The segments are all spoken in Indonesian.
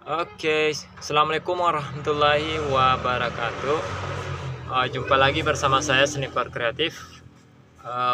Oke, assalamualaikum warahmatullahi wabarakatuh. Jumpa lagi bersama saya Sniper Kreatif.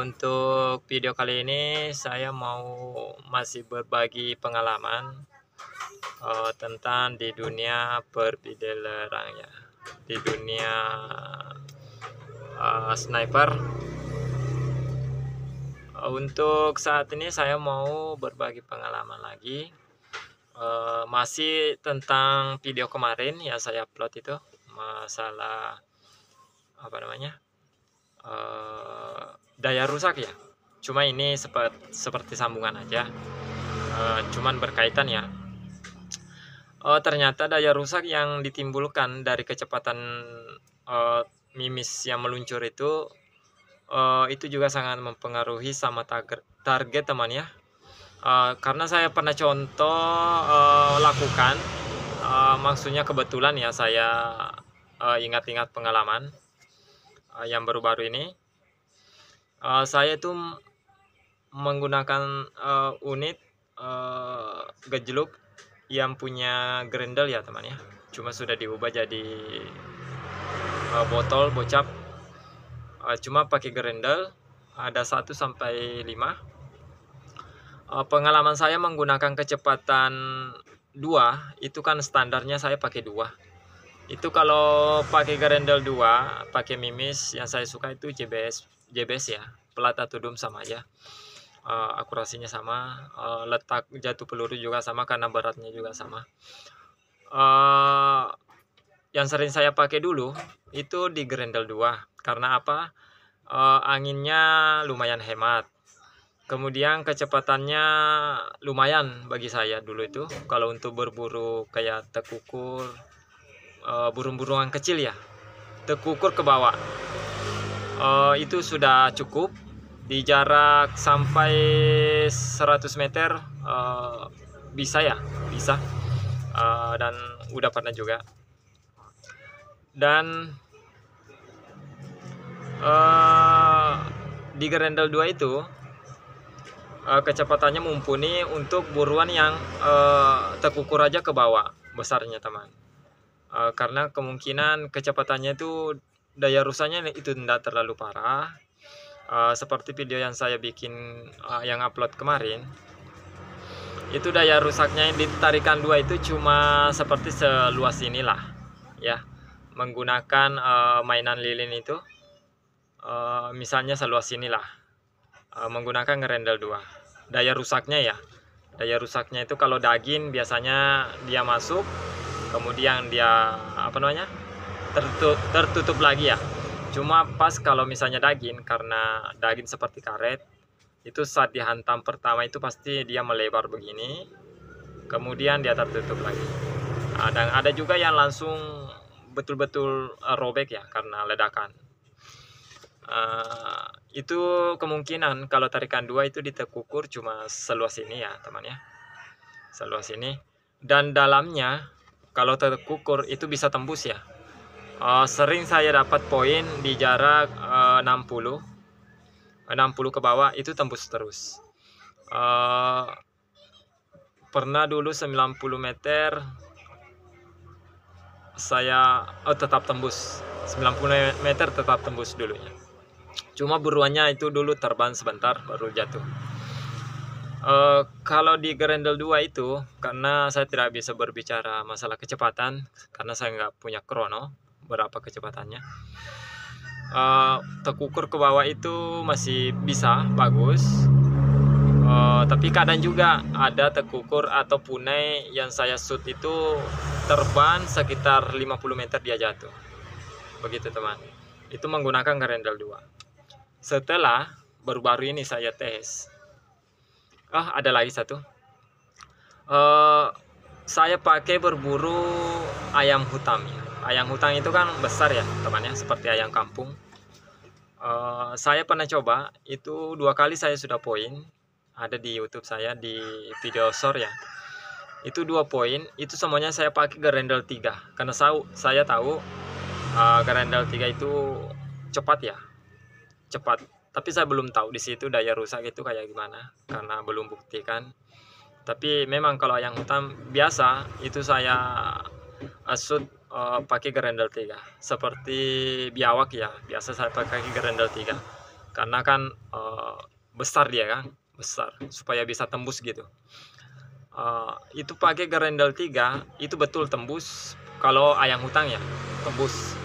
Untuk video kali ini saya mau masih berbagi pengalaman tentang di dunia perbidelerang ya, di dunia sniper. Untuk saat ini saya mau berbagi pengalaman lagi. Masih tentang video kemarin yang saya upload itu masalah apa namanya daya rusak ya. Cuma ini seperti sambungan aja, cuman berkaitan ya. Ternyata daya rusak yang ditimbulkan dari kecepatan mimis yang meluncur itu juga sangat mempengaruhi sama target teman ya. Karena saya pernah contoh lakukan, maksudnya kebetulan ya saya ingat-ingat pengalaman yang baru-baru ini. Saya itu menggunakan unit gejluk yang punya grendel ya teman ya. Cuma sudah diubah jadi botol bocap. Cuma pakai grendel ada 1 sampai 5. Pengalaman saya menggunakan kecepatan 2 itu kan standarnya saya pakai 2. Itu kalau pakai grendel 2 pakai mimis yang saya suka itu JBS ya, plat atau dum sama aja. Akurasinya sama, letak jatuh peluru juga sama karena beratnya juga sama. Yang sering saya pakai dulu itu di grendel 2 karena apa? Anginnya lumayan hemat. Kemudian kecepatannya lumayan bagi saya dulu itu kalau untuk berburu kayak tekukur, burung-burungan kecil ya, tekukur ke bawah, itu sudah cukup di jarak sampai 100 meter, bisa ya, bisa, dan udah pernah juga. Dan di grendel 2 itu kecepatannya mumpuni untuk buruan yang tekukur aja ke bawah besarnya teman. Karena kemungkinan kecepatannya itu daya rusaknya itu tidak terlalu parah. Seperti video yang saya bikin yang upload kemarin, itu daya rusaknya yang ditarikan 2 itu cuma seperti seluas inilah ya, menggunakan mainan lilin itu, misalnya seluas inilah, menggunakan grendel 2. Daya rusaknya itu kalau daging biasanya dia masuk, kemudian dia apa namanya tertutup lagi ya. Cuma pas kalau misalnya daging, karena daging seperti karet, itu saat dihantam pertama itu pasti dia melebar begini, kemudian dia tertutup lagi. Dan ada juga yang langsung betul-betul robek ya karena ledakan. Itu kemungkinan kalau tarikan 2 itu ditekukur cuma seluas ini ya teman ya, seluas ini, dan dalamnya kalau terkukur itu bisa tembus ya. Sering saya dapat poin di jarak 60 ke bawah itu tembus terus. Pernah dulu 90 meter saya tetap tembus, 90 meter tetap tembus dulunya. Cuma buruannya itu dulu terbang sebentar baru jatuh. Kalau di grendel 2 itu karena saya tidak bisa berbicara masalah kecepatan karena saya nggak punya krono berapa kecepatannya. Tekukur ke bawah itu masih bisa bagus, tapi kadang juga ada tekukur atau punai yang saya shoot itu terbang sekitar 50 meter dia jatuh begitu teman. Itu menggunakan grendel 2. Setelah baru-baru ini saya tes, ada lagi satu, saya pakai berburu ayam hutan ya. Ayam hutan itu kan besar ya teman ya, seperti ayam kampung. Saya pernah coba itu 2 kali, saya sudah poin, ada di YouTube saya di video short ya. Itu 2 poin, itu semuanya saya pakai grendel 3 karena saya tahu grendel 3 itu cepat ya, cepat. Tapi saya belum tahu di situ daya rusak itu kayak gimana karena belum buktikan. Tapi memang kalau ayam hutan biasa itu saya shoot pakai gerendel 3. Seperti biawak ya, biasa saya pakai gerendel 3. Karena kan besar dia kan, besar supaya bisa tembus gitu. Itu pakai gerendel 3 itu betul tembus kalau ayam hutan ya, tembus.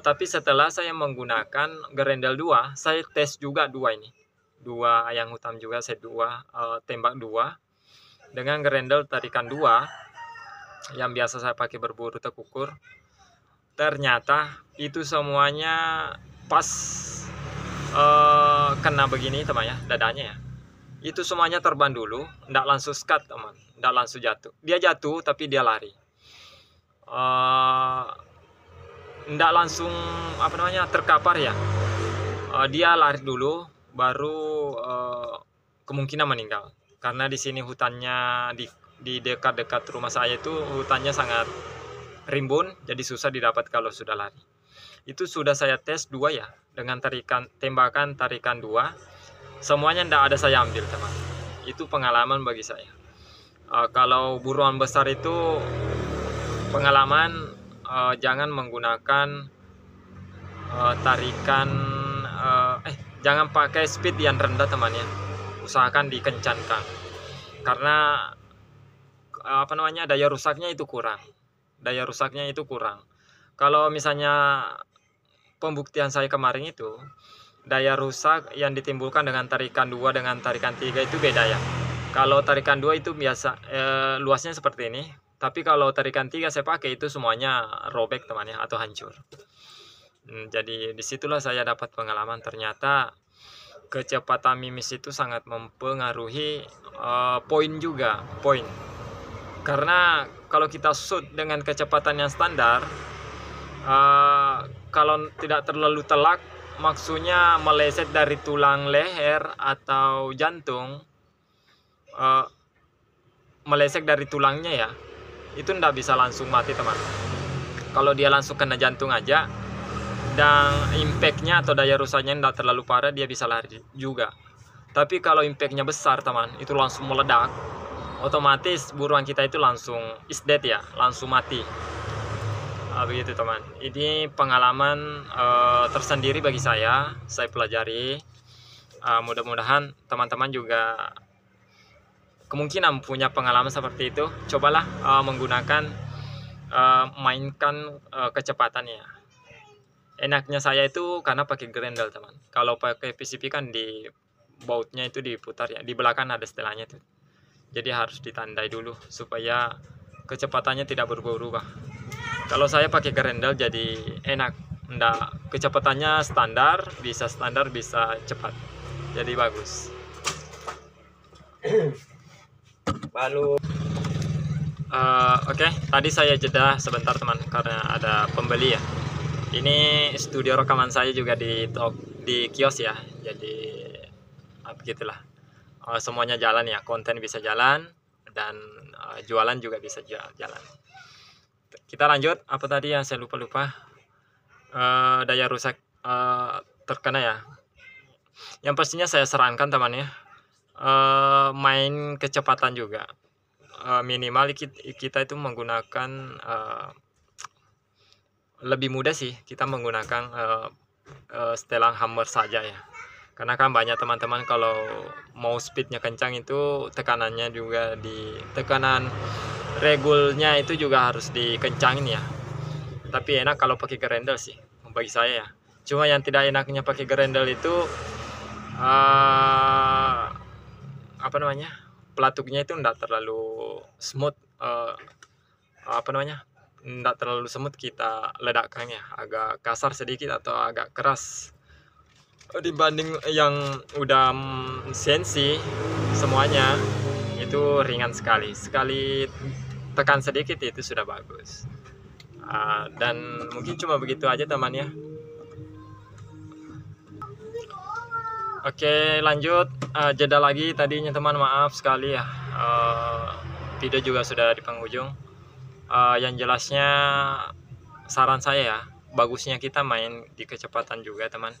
Tapi setelah saya menggunakan gerendel 2, saya tes juga 2 ini. 2 ayam hutan juga saya tembak 2 dengan gerendel tarikan 2 yang biasa saya pakai berburu tekukur. Ternyata itu semuanya pas kena begini teman ya, dadanya ya. Itu semuanya terbang dulu, ndak langsung skat teman, ndak langsung jatuh. Dia jatuh tapi dia lari. Ndak langsung terkapar ya. Dia lari dulu baru kemungkinan meninggal, karena di sini hutannya di dekat-dekat rumah saya itu hutannya sangat rimbun, jadi susah didapat kalau sudah lari. Itu sudah saya tes 2 ya, dengan tembakan tarikan 2 semuanya ndak ada saya ambil teman. Itu pengalaman bagi saya. Kalau buruan besar itu pengalaman, jangan menggunakan jangan pakai speed yang rendah teman ya, usahakan dikencangkan, karena daya rusaknya itu kurang. Kalau misalnya pembuktian saya kemarin itu, daya rusak yang ditimbulkan dengan tarikan 2 dengan tarikan 3 itu beda ya. Kalau tarikan 2 itu biasa luasnya seperti ini, tapi kalau tarikan 3 saya pakai itu semuanya robek teman ya, atau hancur. Jadi disitulah saya dapat pengalaman, ternyata kecepatan mimis itu sangat mempengaruhi poin. Karena kalau kita shoot dengan kecepatan yang standar, kalau tidak terlalu telak, maksudnya meleset dari tulang leher atau jantung, meleset dari tulangnya ya, itu tidak bisa langsung mati teman. Kalau dia langsung kena jantung aja dan impactnya atau daya rusaknya tidak terlalu parah, dia bisa lari juga. Tapi kalau impactnya besar teman, itu langsung meledak, otomatis buruan kita itu langsung is dead ya, langsung mati. Begitu teman. Ini pengalaman tersendiri bagi saya pelajari. Mudah-mudahan teman-teman juga kemungkinan punya pengalaman seperti itu. Cobalah menggunakan mainkan kecepatannya. Enaknya saya itu karena pakai gerendel teman. Kalau pakai PCP kan di bautnya itu diputar ya, di belakang ada setelahnya tuh. Jadi harus ditandai dulu supaya kecepatannya tidak berubah-ubah. Kalau saya pakai gerendel jadi enak, kecepatannya standar bisa cepat, jadi bagus. Lalu oke, tadi saya jeda sebentar teman karena ada pembeli ya. Ini studio rekaman saya juga di kios ya, jadi begitulah. Semuanya jalan ya, konten bisa jalan dan jualan juga bisa jalan. Kita lanjut, apa tadi yang saya lupa, daya rusak terkena ya. Yang pastinya saya sarankan teman ya, main kecepatan juga. Minimal kita itu menggunakan lebih mudah sih kita menggunakan setelan hammer saja ya, karena kan banyak teman-teman kalau mau speednya kencang itu tekanannya juga tekanan regulnya itu juga harus dikencangin ya. Tapi enak kalau pakai gerendel sih bagi saya ya. Cuma yang tidak enaknya pakai gerendel itu pelatuknya itu enggak terlalu smooth, enggak terlalu semut kita ledakkan ya, agak kasar sedikit atau agak keras dibanding yang udah sensi. Semuanya itu ringan sekali tekan sedikit itu sudah bagus. Dan mungkin cuma begitu aja teman ya. Oke, lanjut. Jeda lagi tadinya teman, maaf sekali ya, video juga sudah di penghujung. Yang jelasnya saran saya ya, bagusnya kita main di kecepatan juga teman.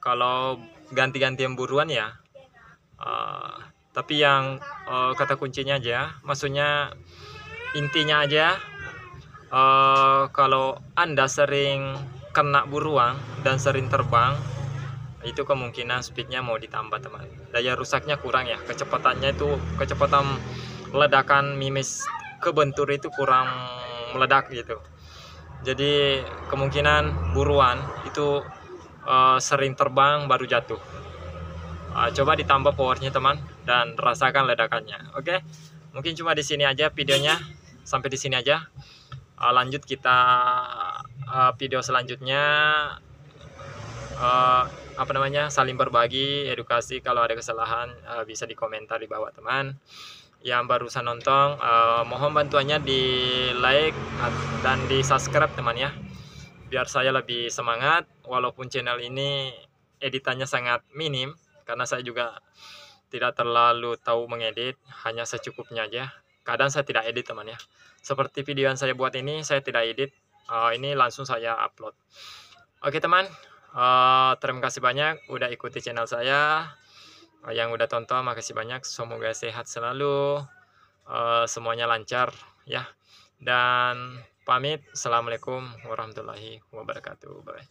Kalau ganti-gantian buruan ya, Tapi yang kata kuncinya aja, maksudnya intinya aja, kalau Anda sering kena buruan dan sering terbang, itu kemungkinan speednya mau ditambah teman. Daya rusaknya kurang ya, kecepatannya itu, kecepatan ledakan mimis kebentur itu kurang meledak gitu. Jadi kemungkinan buruan itu sering terbang baru jatuh. Coba ditambah powernya teman dan rasakan ledakannya. Oke, mungkin cuma di sini aja videonya, sampai di sini aja. Lanjut kita video selanjutnya, apa namanya, saling berbagi edukasi. Kalau ada kesalahan bisa dikomentar di bawah teman. Yang barusan nonton, mohon bantuannya di like dan di subscribe teman ya, biar saya lebih semangat. Walaupun channel ini editannya sangat minim, karena saya juga tidak terlalu tahu mengedit, hanya secukupnya aja. Kadang saya tidak edit teman ya, seperti video yang saya buat ini saya tidak edit, ini langsung saya upload. Oke teman, terima kasih banyak udah ikuti channel saya. Yang udah tonton makasih banyak, semoga sehat selalu, semuanya lancar ya, dan pamit. Assalamualaikum warahmatullahi wabarakatuh. Bye.